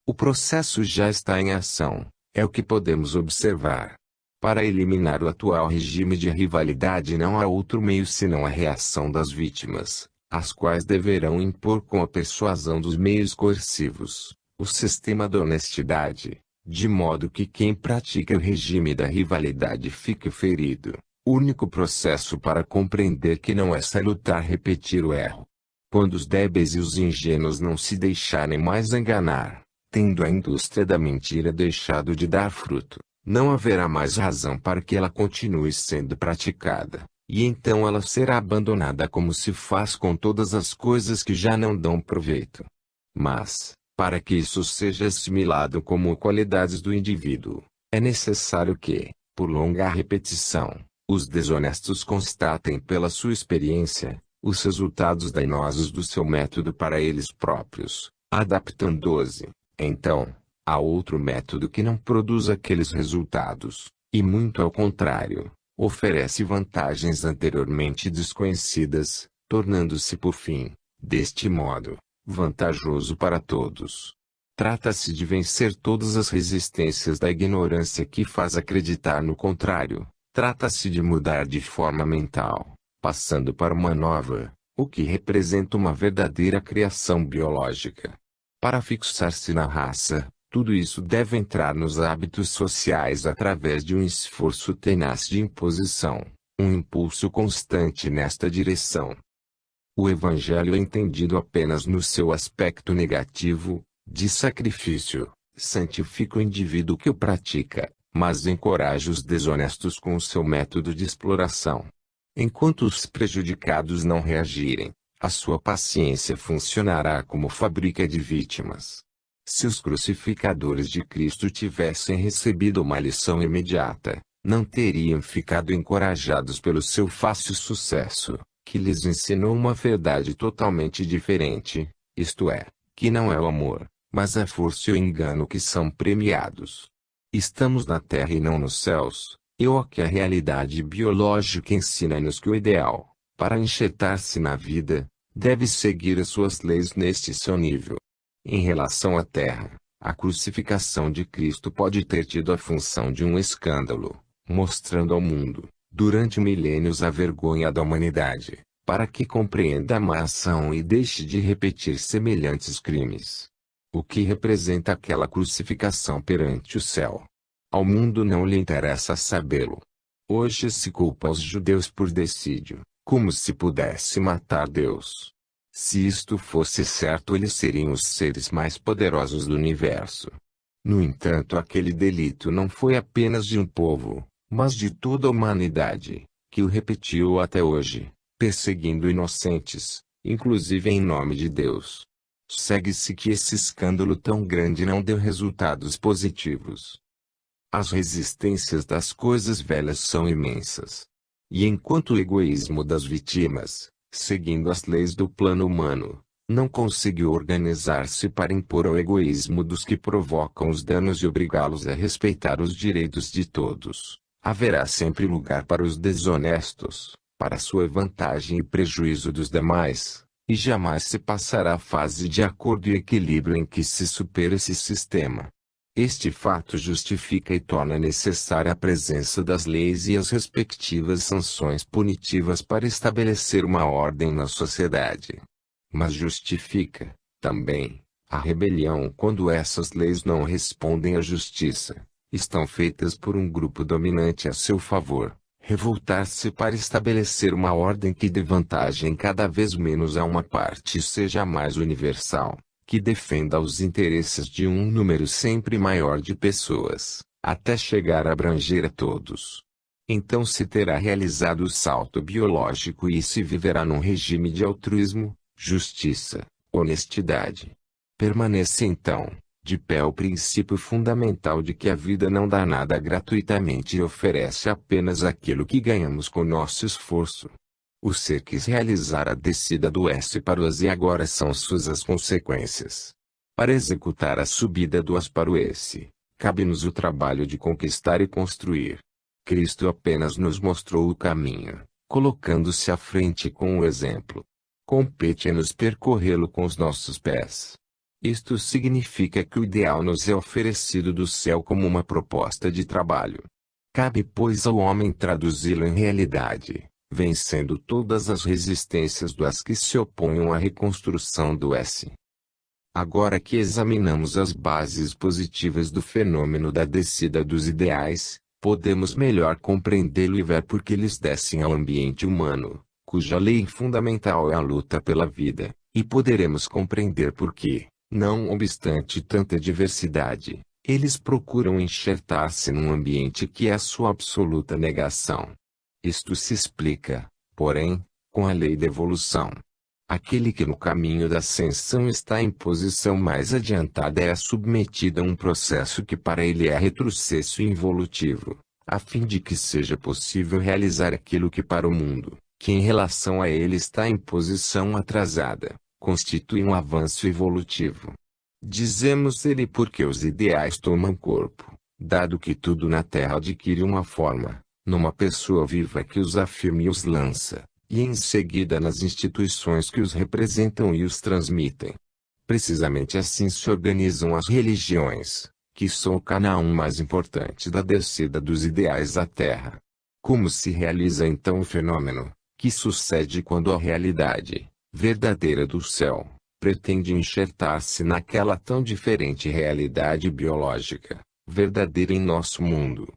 O processo já está em ação, é o que podemos observar. Para eliminar o atual regime de rivalidade não há outro meio senão a reação das vítimas, as quais deverão impor com a persuasão dos meios coercivos, o sistema da honestidade, de modo que quem pratica o regime da rivalidade fique ferido. Único processo para compreender que não é salutar repetir o erro. Quando os débeis e os ingênuos não se deixarem mais enganar, tendo a indústria da mentira deixado de dar fruto, não haverá mais razão para que ela continue sendo praticada, e então ela será abandonada como se faz com todas as coisas que já não dão proveito. Mas, para que isso seja assimilado como qualidades do indivíduo, é necessário que, por longa repetição, os desonestos constatem pela sua experiência os resultados danosos do seu método para eles próprios, adaptando-se, então, a outro método que não produz aqueles resultados, e muito ao contrário, oferece vantagens anteriormente desconhecidas, tornando-se por fim, deste modo, vantajoso para todos. Trata-se de vencer todas as resistências da ignorância que faz acreditar no contrário. Trata-se de mudar de forma mental, passando para uma nova, o que representa uma verdadeira criação biológica. Para fixar-se na raça, tudo isso deve entrar nos hábitos sociais através de um esforço tenaz de imposição, um impulso constante nesta direção. O Evangelho é entendido apenas no seu aspecto negativo, de sacrifício, santifica o indivíduo que o pratica, mas encoraja os desonestos com o seu método de exploração. Enquanto os prejudicados não reagirem, a sua paciência funcionará como fábrica de vítimas. Se os crucificadores de Cristo tivessem recebido uma lição imediata, não teriam ficado encorajados pelo seu fácil sucesso, que lhes ensinou uma verdade totalmente diferente, isto é, que não é o amor, mas a força e o engano que são premiados. Estamos na Terra e não nos céus, e o que a realidade biológica ensina-nos que o ideal, para enxertar-se na vida, deve seguir as suas leis neste seu nível. Em relação à Terra, a crucificação de Cristo pode ter tido a função de um escândalo, mostrando ao mundo, durante milênios a vergonha da humanidade, para que compreenda a má ação e deixe de repetir semelhantes crimes. O que representa aquela crucificação perante o céu? Ao mundo não lhe interessa sabê-lo. Hoje se culpa os judeus por decídio, como se pudesse matar Deus. Se isto fosse certo, eles seriam os seres mais poderosos do universo. No entanto, aquele delito não foi apenas de um povo, mas de toda a humanidade, que o repetiu até hoje, perseguindo inocentes, inclusive em nome de Deus. Segue-se que esse escândalo tão grande não deu resultados positivos. As resistências das coisas velhas são imensas. E enquanto o egoísmo das vítimas, seguindo as leis do plano humano, não conseguiu organizar-se para impor ao egoísmo dos que provocam os danos e obrigá-los a respeitar os direitos de todos, haverá sempre lugar para os desonestos, para sua vantagem e prejuízo dos demais. E jamais se passará a fase de acordo e equilíbrio em que se supera esse sistema. Este fato justifica e torna necessária a presença das leis e as respectivas sanções punitivas para estabelecer uma ordem na sociedade. Mas justifica, também, a rebelião quando essas leis não respondem à justiça, estão feitas por um grupo dominante a seu favor. Revoltar-se para estabelecer uma ordem que dê vantagem cada vez menos a uma parte e seja mais universal, que defenda os interesses de um número sempre maior de pessoas, até chegar a abranger a todos. Então se terá realizado o salto biológico e se viverá num regime de altruísmo, justiça, honestidade. Permanece então, de pé o princípio fundamental de que a vida não dá nada gratuitamente e oferece apenas aquilo que ganhamos com nosso esforço. O ser quis realizar a descida do S para o As e agora são suas as consequências. Para executar a subida do As para o S, cabe-nos o trabalho de conquistar e construir. Cristo apenas nos mostrou o caminho, colocando-se à frente com o exemplo. Compete-nos percorrê-lo com os nossos pés. Isto significa que o ideal nos é oferecido do céu como uma proposta de trabalho. Cabe, pois, ao homem traduzi-lo em realidade, vencendo todas as resistências das que se oponham à reconstrução do S. Agora que examinamos as bases positivas do fenômeno da descida dos ideais, podemos melhor compreendê-lo e ver por que eles descem ao ambiente humano, cuja lei fundamental é a luta pela vida, e poderemos compreender por que, não obstante tanta diversidade, eles procuram enxertar-se num ambiente que é a sua absoluta negação. Isto se explica, porém, com a lei da evolução. Aquele que no caminho da ascensão está em posição mais adiantada é submetido a um processo que para ele é retrocesso involutivo, a fim de que seja possível realizar aquilo que para o mundo, que em relação a ele está em posição atrasada, constitui um avanço evolutivo. Dizemos ele porque os ideais tomam corpo, dado que tudo na Terra adquire uma forma, numa pessoa viva que os afirma e os lança, e em seguida nas instituições que os representam e os transmitem. Precisamente assim se organizam as religiões, que são o canal mais importante da descida dos ideais à Terra. Como se realiza então o fenômeno, que sucede quando a realidade, verdadeira do céu, pretende enxertar-se naquela tão diferente realidade biológica, verdadeira em nosso mundo?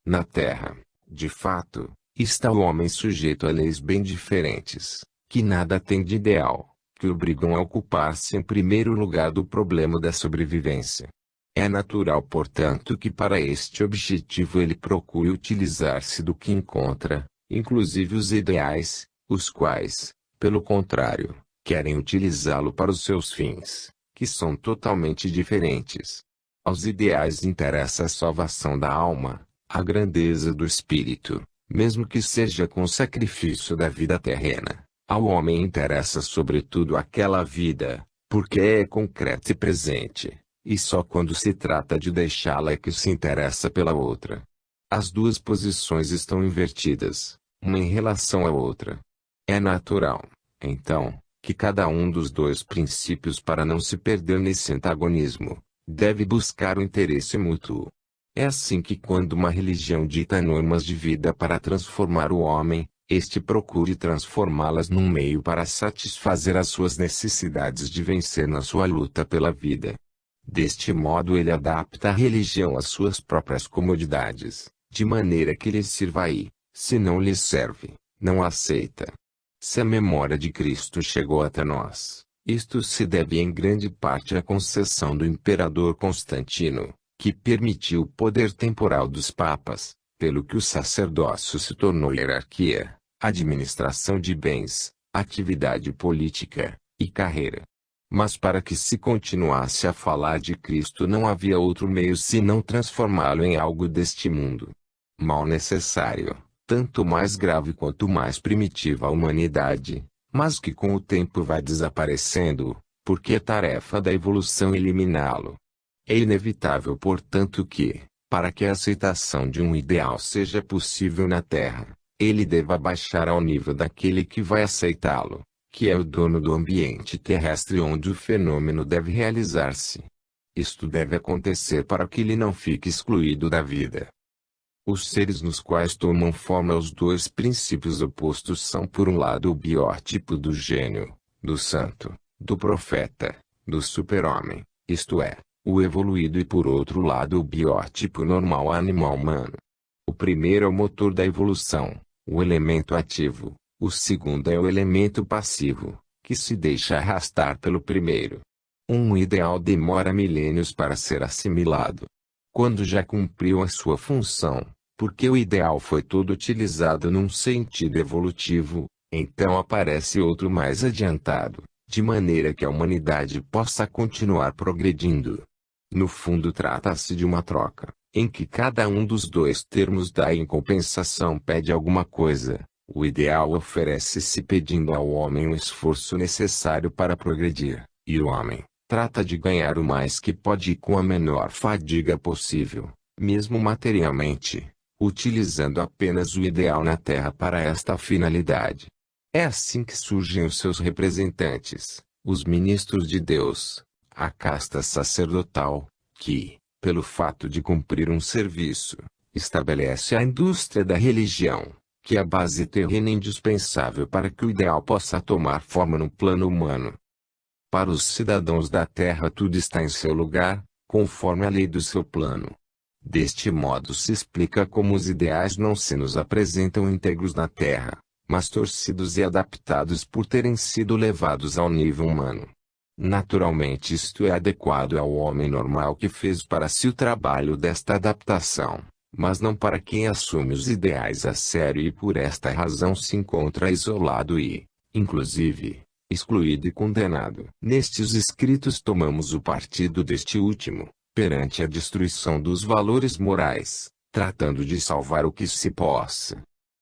Na Terra, de fato, está o homem sujeito a leis bem diferentes, que nada tem de ideal, que obrigam a ocupar-se em primeiro lugar do problema da sobrevivência. É natural, portanto, que para este objetivo ele procure utilizar-se do que encontra, inclusive os ideais, os quais, pelo contrário, querem utilizá-lo para os seus fins, que são totalmente diferentes. Aos ideais interessa a salvação da alma, a grandeza do espírito, mesmo que seja com sacrifício da vida terrena. Ao homem interessa sobretudo aquela vida, porque é concreta e presente, e só quando se trata de deixá-la é que se interessa pela outra. As duas posições estão invertidas, uma em relação à outra. É natural, então, que cada um dos dois princípios, para não se perder nesse antagonismo, deve buscar o interesse mútuo. É assim que quando uma religião dita normas de vida para transformar o homem, este procure transformá-las num meio para satisfazer as suas necessidades de vencer na sua luta pela vida. Deste modo ele adapta a religião às suas próprias comodidades, de maneira que lhe sirva e, se não lhe serve, não aceita. Se a memória de Cristo chegou até nós, isto se deve em grande parte à concessão do imperador Constantino, que permitiu o poder temporal dos papas, pelo que o sacerdócio se tornou hierarquia, administração de bens, atividade política, e carreira. Mas para que se continuasse a falar de Cristo não havia outro meio senão transformá-lo em algo deste mundo. Mal necessário, tanto mais grave quanto mais primitiva a humanidade, mas que com o tempo vai desaparecendo, porque é tarefa da evolução eliminá-lo. É inevitável, portanto, que, para que a aceitação de um ideal seja possível na Terra, ele deva baixar ao nível daquele que vai aceitá-lo, que é o dono do ambiente terrestre onde o fenômeno deve realizar-se. Isto deve acontecer para que ele não fique excluído da vida. Os seres nos quais tomam forma os dois princípios opostos são, por um lado, o biótipo do gênio, do santo, do profeta, do super-homem, isto é, o evoluído, e por outro lado o biótipo normal animal humano. O primeiro é o motor da evolução, o elemento ativo, o segundo é o elemento passivo, que se deixa arrastar pelo primeiro. Um ideal demora milênios para ser assimilado. Quando já cumpriu a sua função, porque o ideal foi todo utilizado num sentido evolutivo, então aparece outro mais adiantado, de maneira que a humanidade possa continuar progredindo. No fundo trata-se de uma troca, em que cada um dos dois termos dá e em compensação pede alguma coisa. O ideal oferece-se pedindo ao homem o esforço necessário para progredir, e o homem trata de ganhar o mais que pode e com a menor fadiga possível, mesmo materialmente, utilizando apenas o ideal na Terra para esta finalidade. É assim que surgem os seus representantes, os ministros de Deus, a casta sacerdotal, que, pelo fato de cumprir um serviço, estabelece a indústria da religião, que é a base terrena indispensável para que o ideal possa tomar forma no plano humano. Para os cidadãos da Terra tudo está em seu lugar, conforme a lei do seu plano. Deste modo se explica como os ideais não se nos apresentam íntegros na Terra, mas torcidos e adaptados por terem sido levados ao nível humano. Naturalmente isto é adequado ao homem normal que fez para si o trabalho desta adaptação, mas não para quem assume os ideais a sério e por esta razão se encontra isolado e, inclusive, excluído e condenado. Nestes escritos tomamos o partido deste último, perante a destruição dos valores morais, tratando de salvar o que se possa.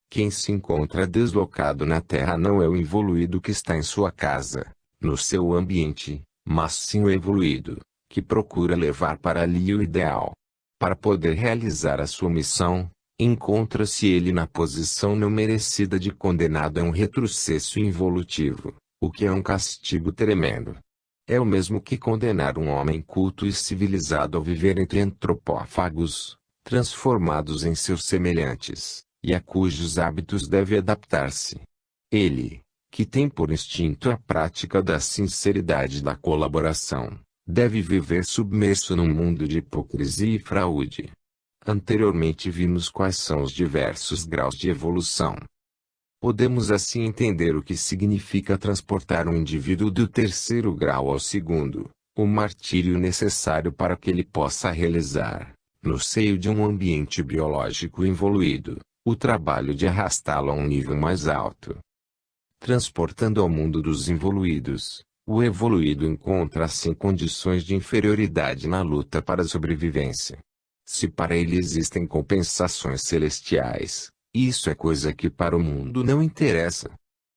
Quem se encontra deslocado na terra não é o evoluído que está em sua casa, no seu ambiente, mas sim o evoluído, que procura levar para ali o ideal. Para poder realizar a sua missão, encontra-se ele na posição não merecida de condenado a um retrocesso involutivo, o que é um castigo tremendo. É o mesmo que condenar um homem culto e civilizado a viver entre antropófagos, transformados em seus semelhantes, e a cujos hábitos deve adaptar-se. Ele, que tem por instinto a prática da sinceridade e da colaboração, deve viver submerso num mundo de hipocrisia e fraude. Anteriormente vimos quais são os diversos graus de evolução. Podemos assim entender o que significa transportar um indivíduo do terceiro grau ao segundo, o martírio necessário para que ele possa realizar, no seio de um ambiente biológico evoluído, o trabalho de arrastá-lo a um nível mais alto. Transportando ao mundo dos involuídos, o evoluído encontra-se em condições de inferioridade na luta para a sobrevivência. Se para ele existem compensações celestiais, isso é coisa que para o mundo não interessa.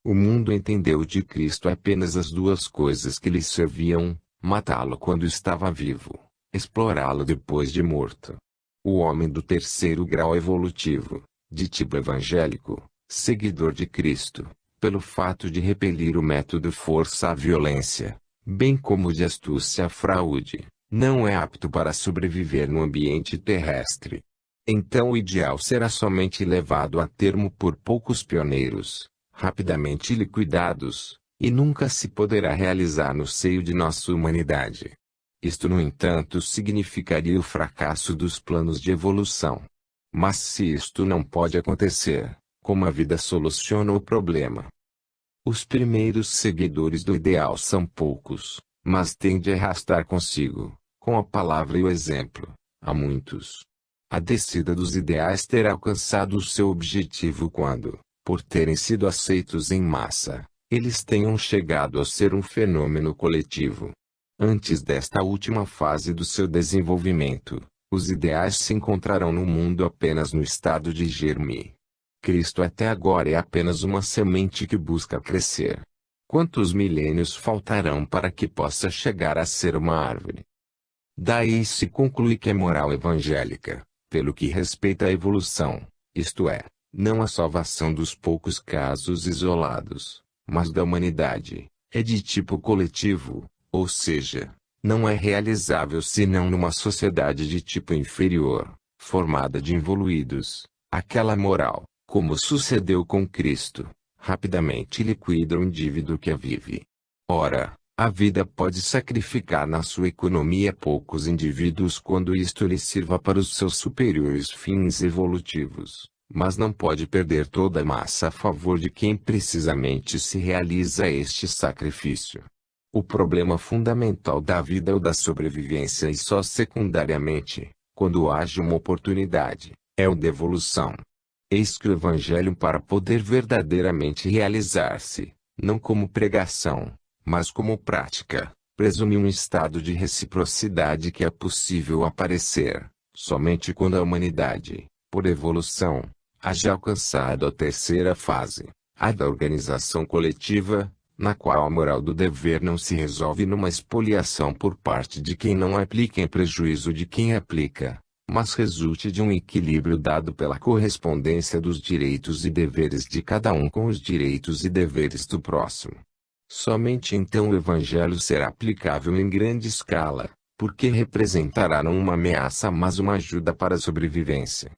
O mundo entendeu de Cristo apenas as duas coisas que lhe serviam: matá-lo quando estava vivo, explorá-lo depois de morto. O homem do terceiro grau evolutivo, de tipo evangélico, seguidor de Cristo, pelo fato de repelir o método força à violência, bem como de astúcia à fraude, não é apto para sobreviver no ambiente terrestre. Então o ideal será somente levado a termo por poucos pioneiros, rapidamente liquidados, e nunca se poderá realizar no seio de nossa humanidade. Isto, no entanto, significaria o fracasso dos planos de evolução. Mas se isto não pode acontecer, como a vida soluciona o problema? Os primeiros seguidores do ideal são poucos, mas têm de arrastar consigo, com a palavra e o exemplo, a muitos. A descida dos ideais terá alcançado o seu objetivo quando, por terem sido aceitos em massa, eles tenham chegado a ser um fenômeno coletivo. Antes desta última fase do seu desenvolvimento, os ideais se encontrarão no mundo apenas no estado de germe. Cristo até agora é apenas uma semente que busca crescer. Quantos milênios faltarão para que possa chegar a ser uma árvore? Daí se conclui que a moral evangélica, pelo que respeita à evolução, isto é, não a salvação dos poucos casos isolados, mas da humanidade, é de tipo coletivo, ou seja, não é realizável senão numa sociedade de tipo inferior, formada de involuídos. Aquela moral, como sucedeu com Cristo, rapidamente liquida o indivíduo que a vive. Ora, a vida pode sacrificar na sua economia poucos indivíduos quando isto lhe sirva para os seus superiores fins evolutivos, mas não pode perder toda a massa a favor de quem precisamente se realiza este sacrifício. O problema fundamental da vida é o da sobrevivência e só secundariamente, quando haja uma oportunidade, é o da evolução. Eis que o Evangelho, para poder verdadeiramente realizar-se, não como pregação, mas como prática, presume um estado de reciprocidade que é possível aparecer, somente quando a humanidade, por evolução, haja alcançado a terceira fase, a da organização coletiva, na qual a moral do dever não se resolve numa expoliação por parte de quem não aplica em prejuízo de quem aplica, mas resulte de um equilíbrio dado pela correspondência dos direitos e deveres de cada um com os direitos e deveres do próximo. Somente então o Evangelho será aplicável em grande escala, porque representará não uma ameaça mas uma ajuda para a sobrevivência.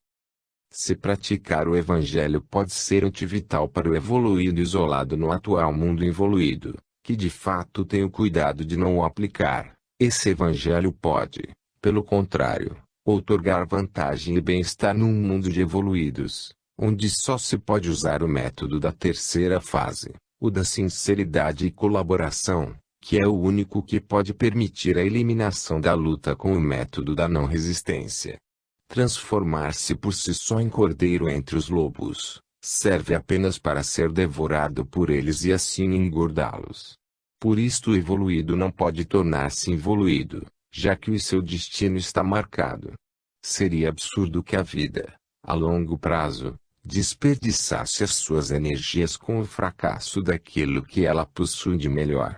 Se praticar o Evangelho pode ser vital para o evoluído isolado no atual mundo involuído, que de fato tem o cuidado de não o aplicar, esse Evangelho pode, pelo contrário, outorgar vantagem e bem-estar num mundo de evoluídos, onde só se pode usar o método da terceira fase, o da sinceridade e colaboração, que é o único que pode permitir a eliminação da luta com o método da não resistência. Transformar-se por si só em cordeiro entre os lobos, serve apenas para ser devorado por eles e assim engordá-los. Por isto o evoluído não pode tornar-se involuído, já que o seu destino está marcado. Seria absurdo que a vida, a longo prazo, desperdiçasse as suas energias com o fracasso daquilo que ela possui de melhor.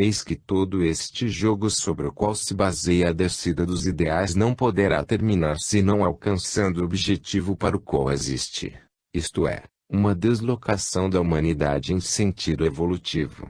Eis que todo este jogo sobre o qual se baseia a descida dos ideais não poderá terminar senão alcançando o objetivo para o qual existe, isto é, uma deslocação da humanidade em sentido evolutivo.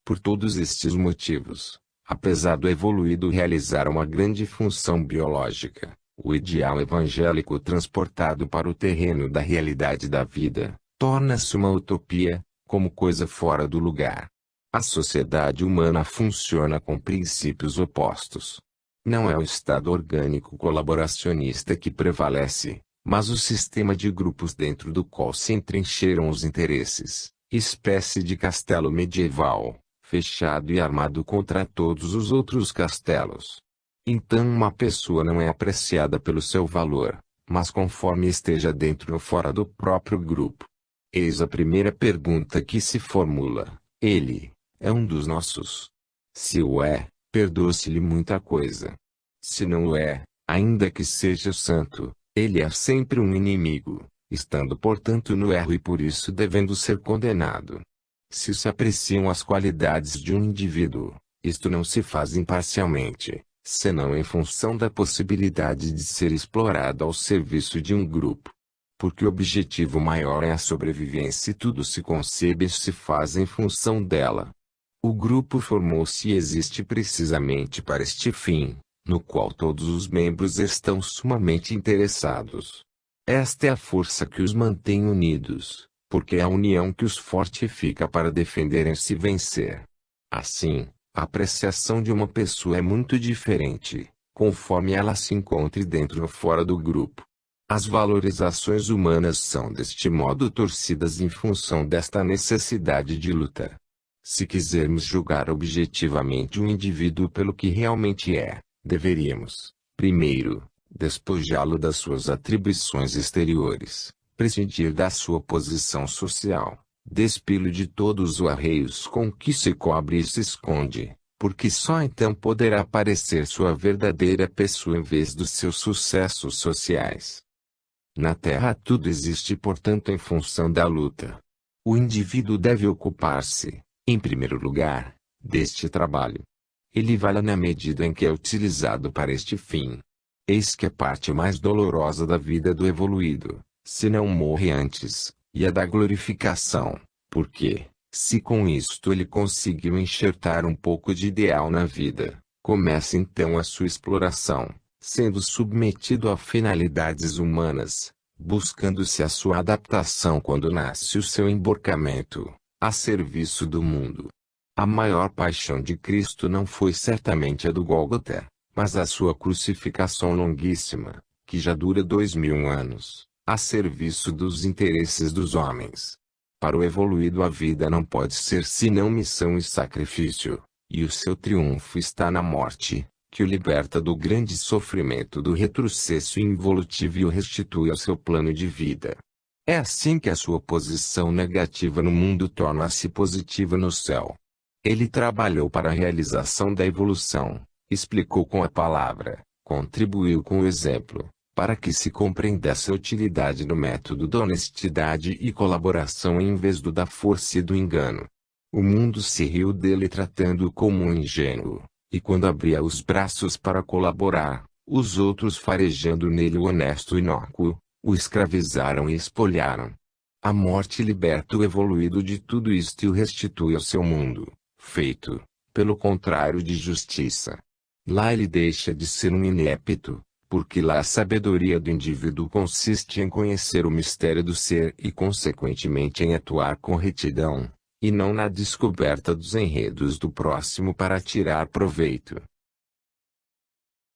Por todos estes motivos, apesar do evoluído realizar uma grande função biológica, o ideal evangélico transportado para o terreno da realidade da vida, torna-se uma utopia, como coisa fora do lugar. A sociedade humana funciona com princípios opostos. Não é o estado orgânico colaboracionista que prevalece, mas o sistema de grupos dentro do qual se entrincheiram os interesses, espécie de castelo medieval, fechado e armado contra todos os outros castelos. Então uma pessoa não é apreciada pelo seu valor, mas conforme esteja dentro ou fora do próprio grupo. Eis a primeira pergunta que se formula: ele é um dos nossos? Se o é, perdoa-se-lhe muita coisa. Se não o é, ainda que seja santo, ele é sempre um inimigo, estando portanto no erro e por isso devendo ser condenado. Se se apreciam as qualidades de um indivíduo, isto não se faz imparcialmente, senão em função da possibilidade de ser explorado ao serviço de um grupo. Porque o objetivo maior é a sobrevivência e tudo se concebe e se faz em função dela. O grupo formou-se e existe precisamente para este fim, no qual todos os membros estão sumamente interessados. Esta é a força que os mantém unidos, porque é a união que os fortifica para defenderem-se e vencer. Assim, a apreciação de uma pessoa é muito diferente, conforme ela se encontre dentro ou fora do grupo. As valorizações humanas são deste modo torcidas em função desta necessidade de luta. Se quisermos julgar objetivamente um indivíduo pelo que realmente é, deveríamos, primeiro, despojá-lo das suas atribuições exteriores, prescindir da sua posição social, despí-lo de todos os arreios com que se cobre e se esconde, porque só então poderá aparecer sua verdadeira pessoa em vez dos seus sucessos sociais. Na Terra tudo existe portanto em função da luta. O indivíduo deve ocupar-se, em primeiro lugar, deste trabalho. Ele vale na medida em que é utilizado para este fim. Eis que a parte mais dolorosa da vida do evoluído, se não morre antes, e a da glorificação, porque, se com isto ele conseguiu enxertar um pouco de ideal na vida, começa então a sua exploração, sendo submetido a finalidades humanas, buscando-se a sua adaptação quando nasce o seu emborcamento, a serviço do mundo. A maior paixão de Cristo não foi certamente a do Gólgota, mas a sua crucificação longuíssima, que já dura 2000 anos, a serviço dos interesses dos homens. Para o evoluído a vida não pode ser senão missão e sacrifício, e o seu triunfo está na morte, que o liberta do grande sofrimento do retrocesso involutivo e o restitui ao seu plano de vida. É assim que a sua posição negativa no mundo torna-se positiva no céu. Ele trabalhou para a realização da evolução, explicou com a palavra, contribuiu com o exemplo, para que se compreendesse a utilidade do método da honestidade e colaboração em vez do da força e do engano. O mundo se riu dele tratando-o como um ingênuo, e quando abria os braços para colaborar, os outros farejando nele o honesto inócuo, o escravizaram e espolharam. A morte liberta o evoluído de tudo isto e o restitui ao seu mundo, feito, pelo contrário, de justiça. Lá ele deixa de ser um inepto, porque lá a sabedoria do indivíduo consiste em conhecer o mistério do ser e consequentemente em atuar com retidão, e não na descoberta dos enredos do próximo para tirar proveito.